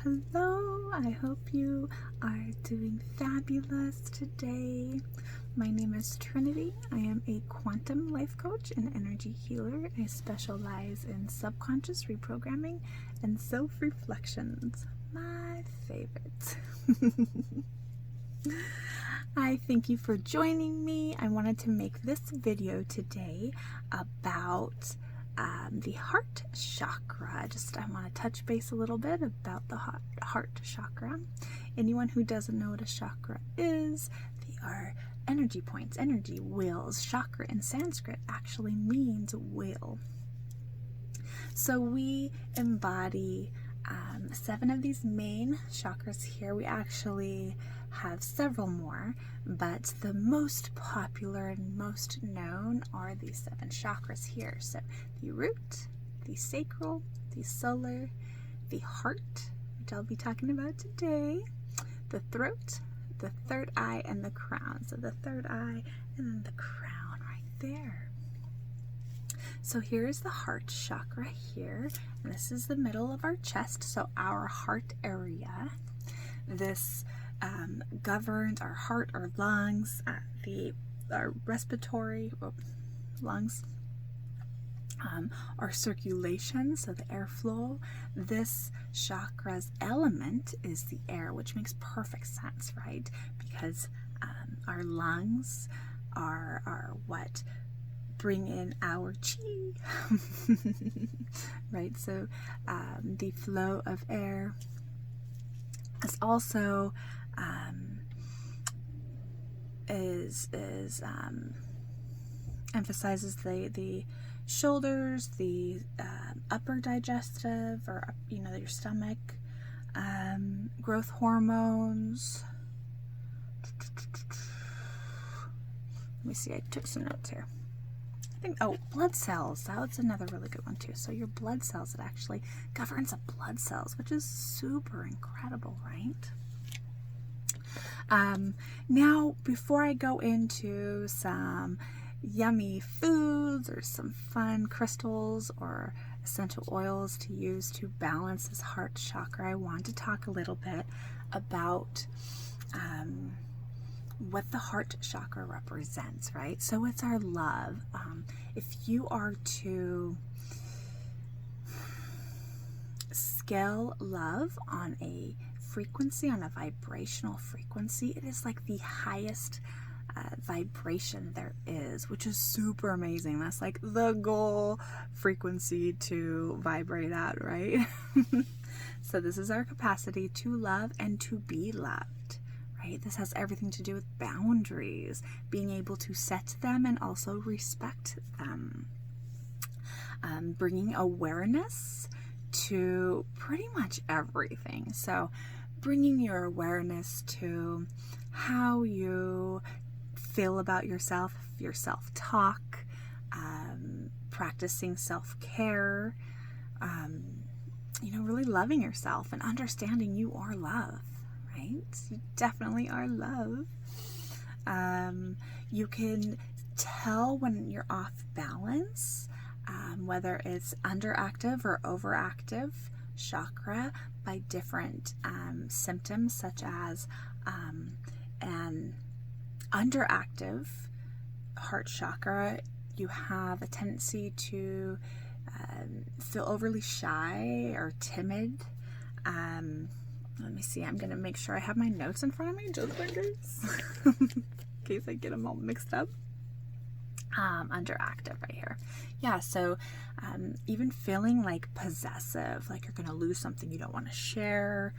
Hello, I hope you are doing fabulous today. My name is Trinity. I am a quantum life coach and energy healer. I specialize in subconscious reprogramming and self-reflections, my favorite. I thank you for joining me. I wanted to make this video today about the heart chakra. I want to touch base a little bit about the heart chakra. Anyone who doesn't know what a chakra is, they are energy points, energy wheels. Chakra in Sanskrit actually means wheel. So we embody 7 of these main chakras here. We actually have several more, but the most popular and most known are these 7 chakras here. So the root, the sacral, the solar, the heart, which I'll be talking about today, the throat, the third eye, and the crown. So the third eye and then the crown right there. So here's the heart chakra here, and this is the middle of our chest, so our heart area. This governs our heart, our lungs, our respiratory lungs, our circulation, so the airflow. This chakra's element is the air, which makes perfect sense, right? Because our lungs are what bring in our chi, right? So the flow of air is also emphasizes the shoulders, the upper digestive, or your stomach, growth hormones. Let me see, I took some notes here. Blood cells. That's another really good one too. So your blood cells, it actually governs the blood cells, which is super incredible, right? Now, before I go into some yummy foods or some fun crystals or essential oils to use to balance this heart chakra, I want to talk a little bit about what the heart chakra represents, right? So it's our love. If you are to scale love on a frequency, on a vibrational frequency, it is like the highest vibration there is, which is super amazing. That's like the goal frequency to vibrate at, right? So this is our capacity to love and to be loved. Right? This has everything to do with boundaries, being able to set them and also respect them. Bringing awareness to pretty much everything. So bringing your awareness to how you feel about yourself, your self-talk, practicing self-care, really loving yourself and understanding you are love. Right? You definitely are love. You can tell when you're off balance, whether it's underactive or overactive chakra, by different symptoms, such as an underactive heart chakra. You have a tendency to feel overly shy or timid. Let me see, I'm going to make sure I have my notes in front of me just in case I get them all mixed up. Underactive right here. Yeah, so even feeling like possessive, like you're going to lose something you don't want to share.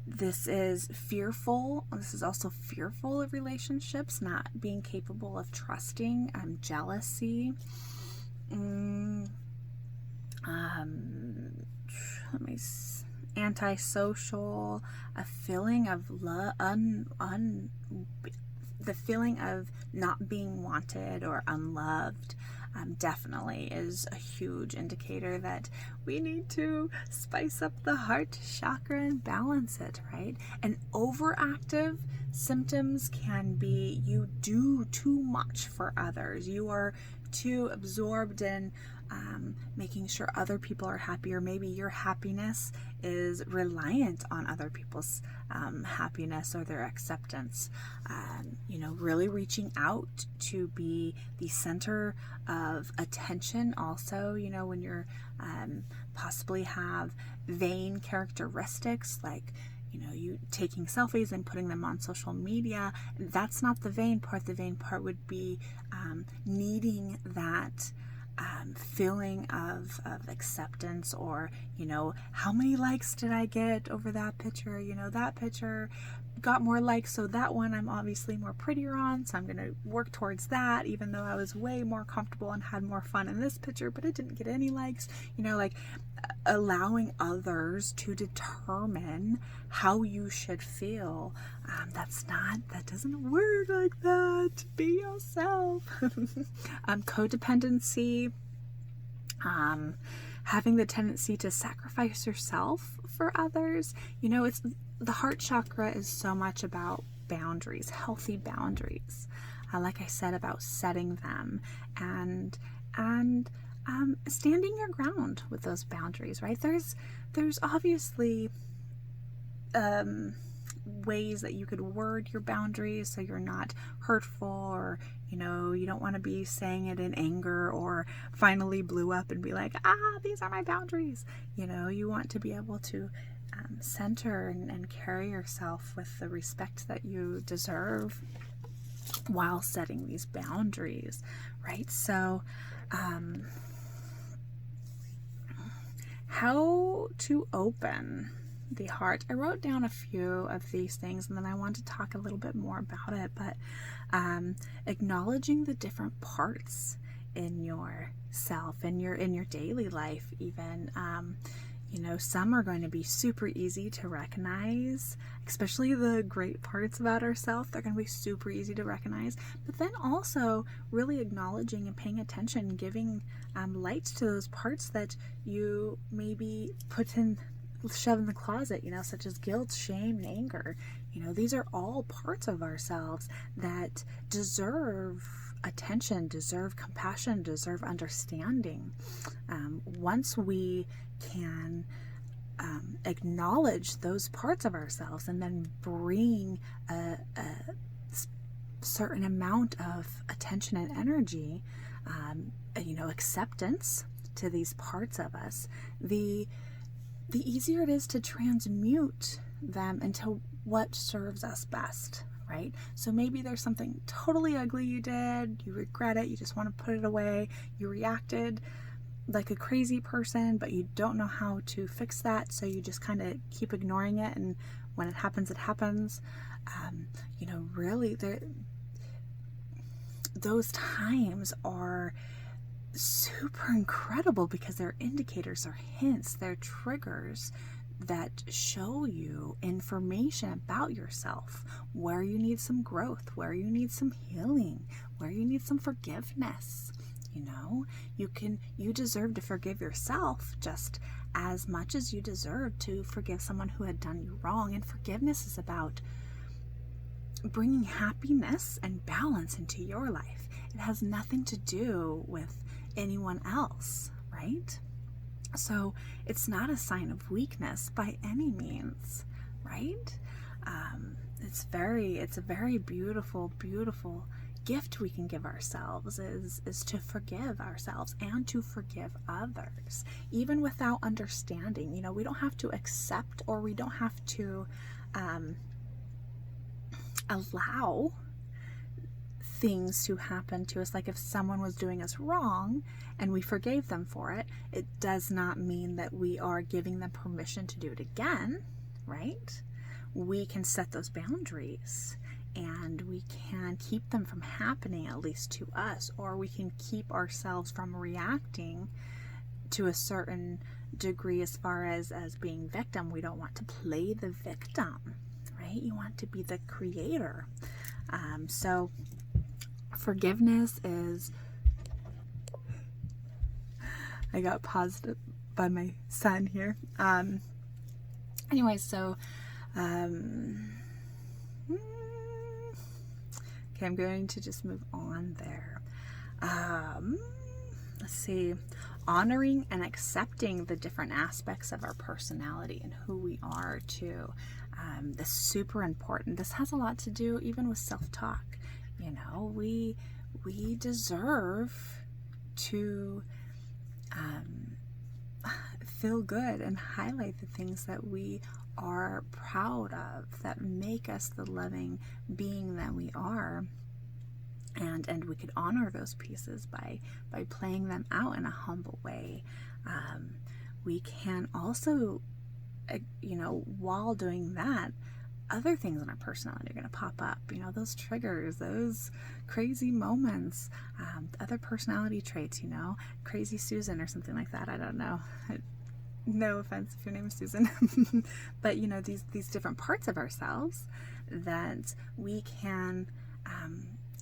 This is fearful. This is also fearful of relationships, not being capable of trusting, jealousy. Let me see. Antisocial, a feeling of the feeling of not being wanted or unloved, definitely is a huge indicator that we need to spice up the heart chakra and balance it, right? And overactive symptoms can be you do too much for others. You are too absorbed in making sure other people are happy, or maybe your happiness is reliant on other people's happiness or their acceptance. Really reaching out to be the center of attention also, when you're possibly have vain characteristics, like you taking selfies and putting them on social media. That's not the vain part. The vain part would be needing that feeling of acceptance, or how many likes did I get over that picture? That picture got more likes, so that one I'm obviously more prettier on, so I'm going to work towards that, even though I was way more comfortable and had more fun in this picture, but it didn't get any likes. Like allowing others to determine how you should feel. That doesn't work like that. Be yourself. Codependency, having the tendency to sacrifice yourself for others. It's the heart chakra is so much about boundaries, healthy boundaries. Like I said, about setting them and standing your ground with those boundaries, right? There's obviously ways that you could word your boundaries so you're not hurtful, or you don't want to be saying it in anger or finally blew up and be like, these are my boundaries. You want to be able to center and carry yourself with the respect that you deserve while setting these boundaries, right? So how to open the heart. I wrote down a few of these things, and then I want to talk a little bit more about it, but acknowledging the different parts in yourself, in your daily life even. Some are going to be super easy to recognize, especially the great parts about ourselves. They're going to be super easy to recognize, but then also really acknowledging and paying attention, giving light to those parts that you maybe shove in the closet, such as guilt, shame, and anger. These are all parts of ourselves that deserve attention, deserve compassion, deserve understanding. Once we can acknowledge those parts of ourselves and then bring a certain amount of attention and energy, acceptance to these parts of us, the easier it is to transmute them into what serves us best, right? So maybe there's something totally ugly you did, you regret it, you just want to put it away, you reacted like a crazy person, but you don't know how to fix that, so you just kind of keep ignoring it, and when it happens, it happens. Really, those times are super incredible because they're indicators or hints, they're triggers that show you information about yourself, where you need some growth, where you need some healing, where you need some forgiveness. You deserve to forgive yourself just as much as you deserve to forgive someone who had done you wrong. And forgiveness is about bringing happiness and balance into your life. It has nothing to do with anyone else, right? So it's not a sign of weakness by any means, right? It's a very beautiful, beautiful gift we can give ourselves is to forgive ourselves and to forgive others, even without understanding. We don't have to accept, or we don't have to allow things to happen to us. Like if someone was doing us wrong and we forgave them for it, it does not mean that we are giving them permission to do it again, right? We can set those boundaries and we can keep them from happening, at least to us, or we can keep ourselves from reacting to a certain degree as far as being victim. We don't want to play the victim, right? You want to be the creator. So forgiveness is, I got paused by my son here. Anyway, so okay, I'm going to just move on there. Let's see. honoring and accepting the different aspects of our personality and who we are too. This is super important. This has a lot to do even with self-talk. You know, we deserve to feel good and highlight the things that we are proud of, that make us the loving being that we are. And we could honor those pieces by playing them out in a humble way. We can also, you know, while doing that, other things in our personality are going to pop up. You know, those triggers, those crazy moments, other personality traits, you know, crazy Susan or something like that. I don't know. No offense if your name is Susan. But, you know, these different parts of ourselves that we can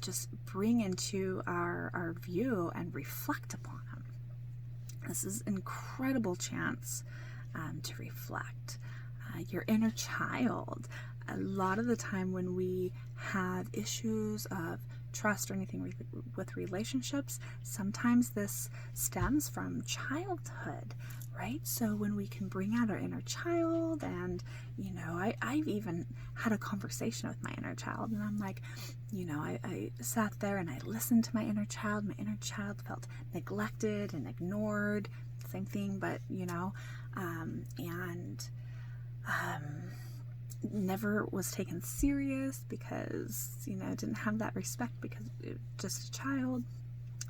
just bring into our view and reflect upon them. This is an incredible chance to reflect. Your inner child. A lot of the time when we have issues of trust or anything with relationships, sometimes this stems from childhood, right? So when we can bring out our inner child, and, you know, I've even had a conversation with my inner child, and I'm like, you know, I sat there and I listened to my inner child. My inner child felt neglected and ignored, same thing, but, you know, never was taken serious because, you know, didn't have that respect because it was just a child.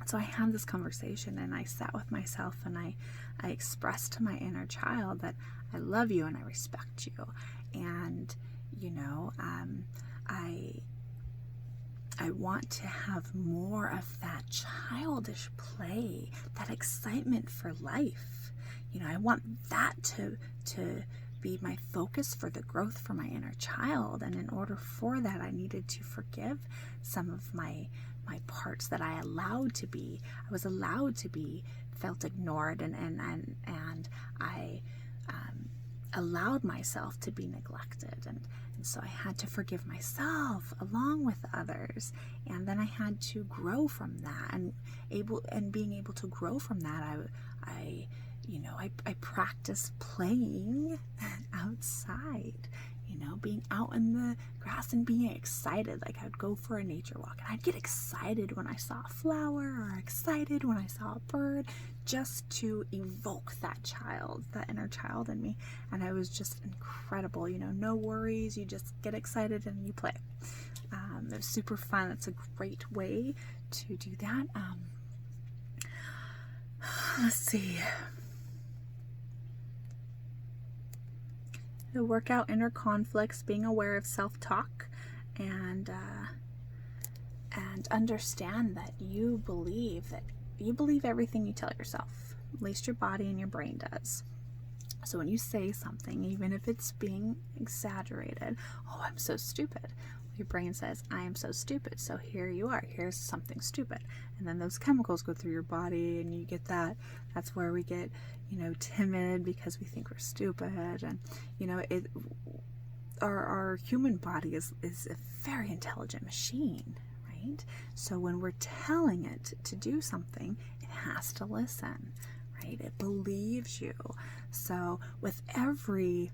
So I had this conversation and I sat with myself and I expressed to my inner child that I love you and I respect you. And, you know, I want to have more of that childish play, that excitement for life. You know, I want that to be my focus for the growth for my inner child. And in order for that, I needed to forgive some of my parts that I was allowed to be felt ignored, and I allowed myself to be neglected, and so I had to forgive myself along with others. And then I had to grow from that, and being able to grow from that, I practiced playing outside, you know, being out in the grass and being excited. Like, I'd go for a nature walk and I'd get excited when I saw a flower or excited when I saw a bird, just to evoke that child, that inner child in me. And it was just incredible, you know, no worries. You just get excited and you play. It was super fun. It's a great way to do that. Let's see. To work out inner conflicts, being aware of self-talk, and understand that you believe everything you tell yourself. At least your body and your brain does. So when you say something, even if it's being exaggerated, oh, I'm so stupid. Your brain says, I am so stupid. So here you are. Here's something stupid. And then those chemicals go through your body and you get that. That's where we get, you know, timid because we think we're stupid. And, you know, our human body is a very intelligent machine, right? So when we're telling it to do something, it has to listen, right? It believes you. So with every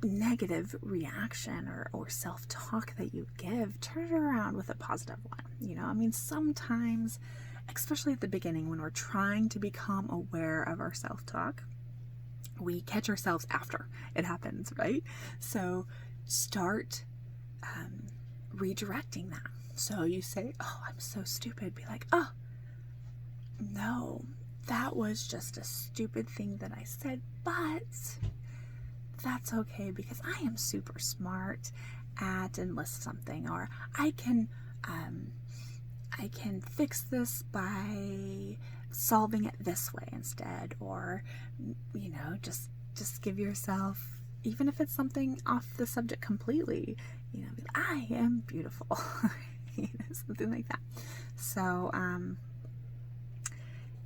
negative reaction or self-talk that you give, turn it around with a positive one. You know, I mean, sometimes, especially at the beginning, when we're trying to become aware of our self-talk, we catch ourselves after it happens, right? So start redirecting that. So you say, oh, I'm so stupid. Be like, oh, no, that was just a stupid thing that I said, but that's okay because I am super smart at, and list something, or I can fix this by solving it this way instead, or, you know, just give yourself, even if it's something off the subject completely, you know, I am beautiful, you know, something like that. So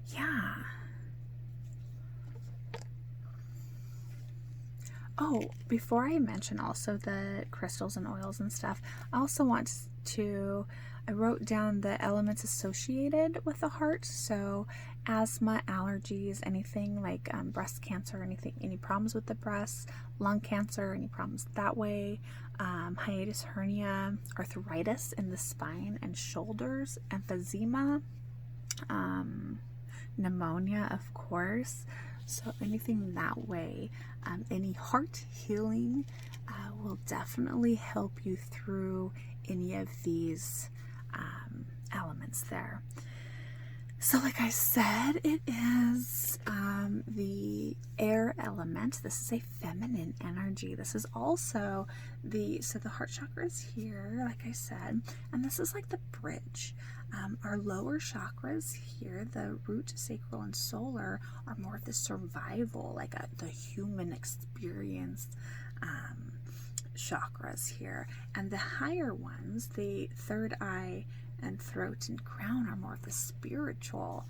yeah. Oh, before I mention also the crystals and oils and stuff, I also want to I wrote down the elements associated with the heart. So asthma, allergies, anything like breast cancer, any problems with the breast, lung cancer, any problems that way, hiatus hernia, arthritis in the spine and shoulders, emphysema, pneumonia, of course. So anything that way, any heart healing will definitely help you through any of these elements there. So like I said, it is the air element. This is a feminine energy. This is also so the heart chakra is here, like I said, and this is like the bridge. Our lower chakras here, the root, sacral, and solar, are more of the survival, like the human experience chakras here. And the higher ones, the third eye and throat and crown, are more of the spiritual,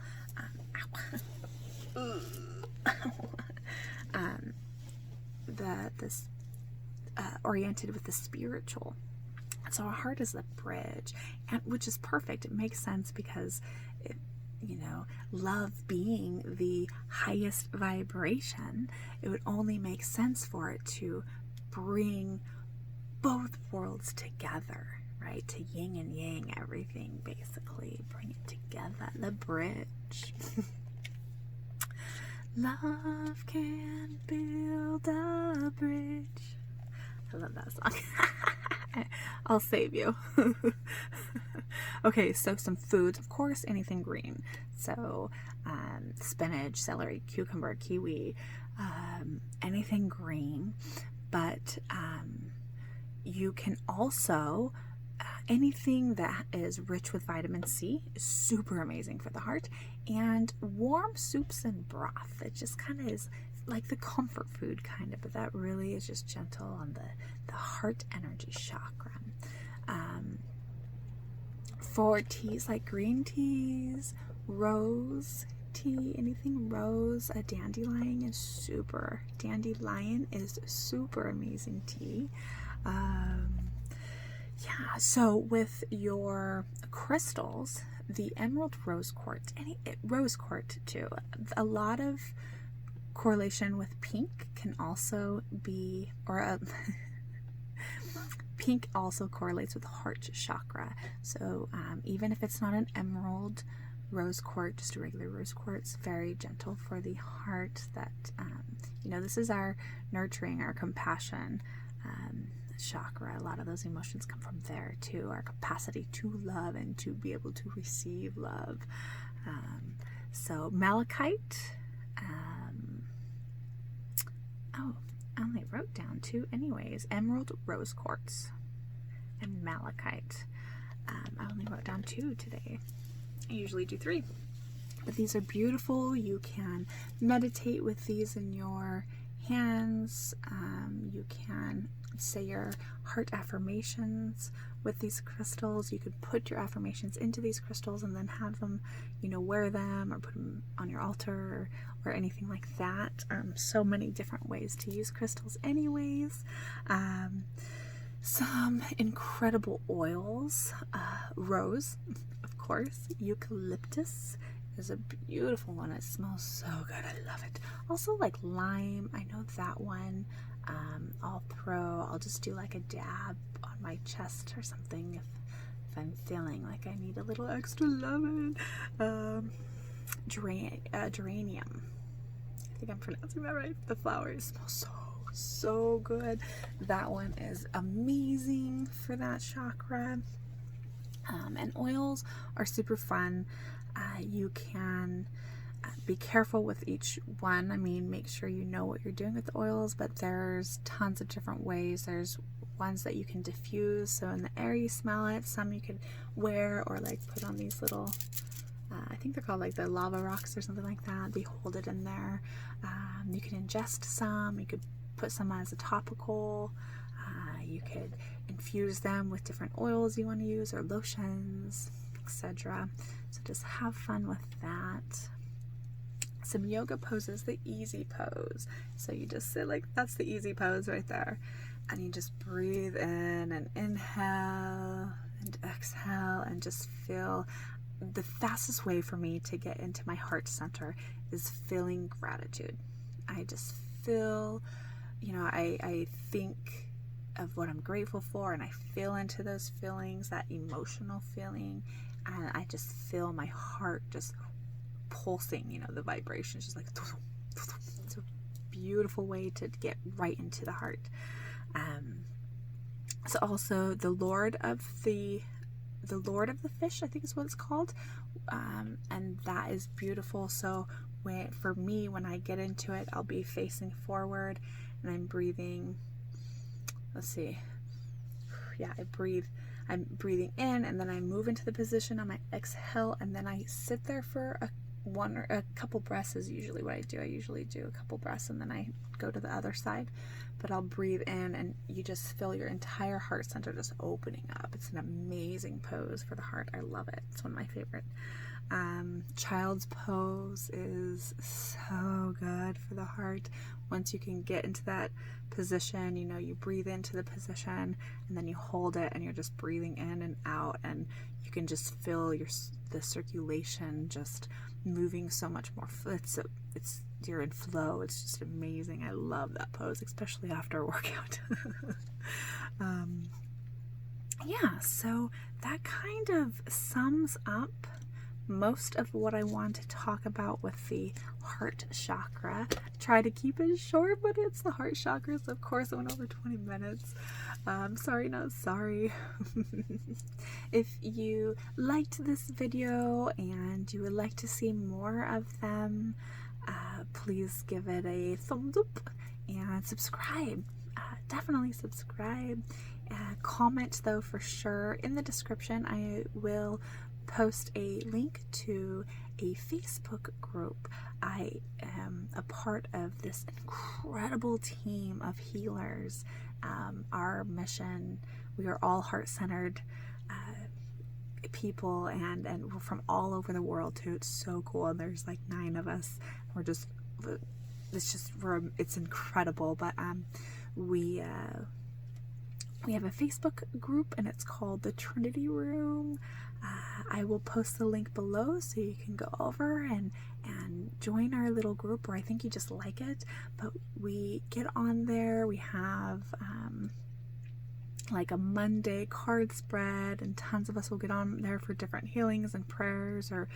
oriented with the spiritual. So our heart is the bridge, and which is perfect. It makes sense because love being the highest vibration, it would only make sense for it to bring both worlds together, right? To yin and yang everything, basically. Bring it together. The bridge. Love can build a bridge. I love that song. I'll save you. Okay, so some foods, of course, anything green. So spinach, celery, cucumber, kiwi, anything green. But you can also, anything that is rich with vitamin C is super amazing for the heart. And warm soups and broth, it just kind of is like the comfort food kind of, but that really is just gentle on the heart energy chakra. For teas like green teas, rose tea, anything rose, a dandelion is super amazing tea. Yeah, so with your crystals, the emerald rose quartz, rose quartz too, a lot of correlation with pink can also be, pink also correlates with the heart chakra. So even if it's not an emerald rose quartz, just a regular rose quartz, very gentle for the heart. That this is our nurturing, our compassion chakra. A lot of those emotions come from there too, our capacity to love and to be able to receive love. So malachite, I only wrote down two anyways, emerald rose quartz and malachite. I only wrote down two today. I usually do three, but these are beautiful. You can meditate with these in your hands. You can say your heart affirmations with these crystals. You could put your affirmations into these crystals and then have them, wear them or put them on your altar or anything like that. So many different ways to use crystals anyways. Some incredible oils. Rose, of course. Eucalyptus is a beautiful one. It smells so good. I love it. Also like lime. I know that one. I'll just do like a dab on my chest or something if I'm feeling like I need a little extra lemon. Geranium. I think I'm pronouncing that right. The flowers smell so good. That one is amazing for that chakra. And oils are super fun. You can be careful with each one. I mean, make sure you know what you're doing with the oils, but there's tons of different ways. There's ones that you can diffuse, so in the air you smell it. Some you could wear or like put on these little, I think they're called like the lava rocks or something like that. They hold it in there. You can ingest some. You could put some as a topical. You could infuse them with different oils you want to use or lotions, etc. So just have fun with that. Some yoga poses, the easy pose. So you just sit like, that's the easy pose right there. And you just breathe in and inhale and exhale, and just feel. The fastest way for me to get into my heart center is feeling gratitude. I just feel, I think of what I'm grateful for, and I feel into those feelings, that emotional feeling, and I just feel my heart just pulsing, the vibrations just like, it's a beautiful way to get right into the heart. So also the Lord of the Fish, I think is what it's called, and that is beautiful. So for me, when I get into it, I'll be facing forward, and I'm breathing. Let's see. Yeah, I'm breathing in, and then I move into the position on my exhale, and then I sit there for a couple breaths is usually what I do. I usually do a couple breaths, and then I go to the other side. But I'll breathe in, and you just feel your entire heart center just opening up. It's an amazing pose for the heart. I love it. It's one of my favorite. Child's pose is so good for the heart. Once you can get into that position, you breathe into the position, and then you hold it, and you're just breathing in and out, and you can just feel the circulation just moving so much more. You're in flow. It's just amazing. I love that pose, especially after a workout. Yeah, so that kind of sums up most of what I want to talk about with the heart chakra. Try to keep it short, but it's the heart chakra, so of course I went over 20 minutes. Sorry, not sorry. If you liked this video and you would like to see more of them, please give it a thumbs up and subscribe. Definitely subscribe. Comment though, for sure. In the description, I will post a link to a Facebook group. I am a part of this incredible team of healers. Our mission, we are all heart-centered people, and we're from all over the world too. It's so cool. And there's like 9 of us. It's incredible. But we have a Facebook group, and it's called the Trinity Room. I will post the link below so you can go over and join our little group, or I think you just like it. But we get on there. We have like a Monday card spread, and tons of us will get on there for different healings and prayers. Or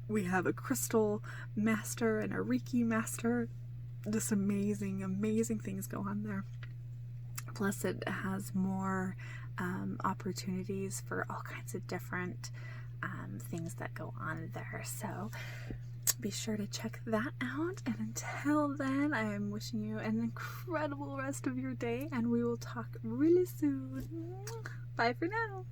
we have a crystal master and a Reiki master. Just amazing things go on there. Plus it has more opportunities for all kinds of different things that go on there. So be sure to check that out. And until then, I am wishing you an incredible rest of your day, and we will talk really soon. Bye for now.